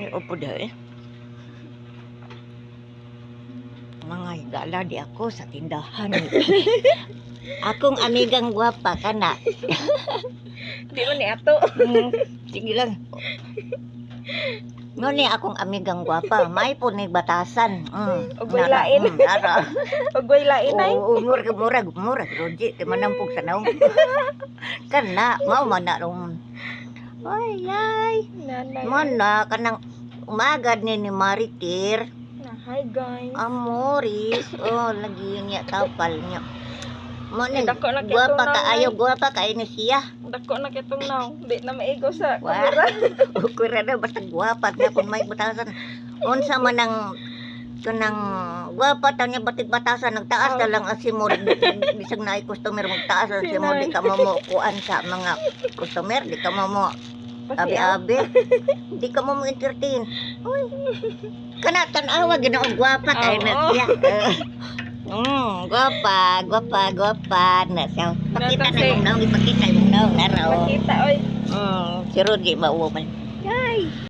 Ni opo dahil. Mga higala di ako sa tindahan. Akong amigang gwapa ka na. Di mo ni ato. Sige lang. Mo ni akong amigang gwapa, may po ni batasan. Ug way lain. Nara. Ug way lain ay. Oo, murag. Roji, di manampog sa naong. Kana, mau man na rong. Ay. Nanay. Mana, kanang umagad ni Maritir. Hi guys. Amoris. Oh, lagi niya tapal niya. Mo ni, Dako na gwapa kitong kaayo, gwapa kaayo ni siya. Dako na kitong naw. Di na maigo sa Wah. kamera. Ukura na basta gwapa na kung may batasan. Unsa man ang kanang gwapa ta niya batik batasan nagtaas na lang asimod bisag na ay customer magtaas ang asimod di ka mo kuan sa mga customer di ka mo abi di ka mo entertain. Uy. Kana tan-awa ginoong gwapa kay na siya. Gwapa na siya. Pakita na yung naong, ipakita yung naong naraw. Makita oy. Si Rudy mauwa man. Guys.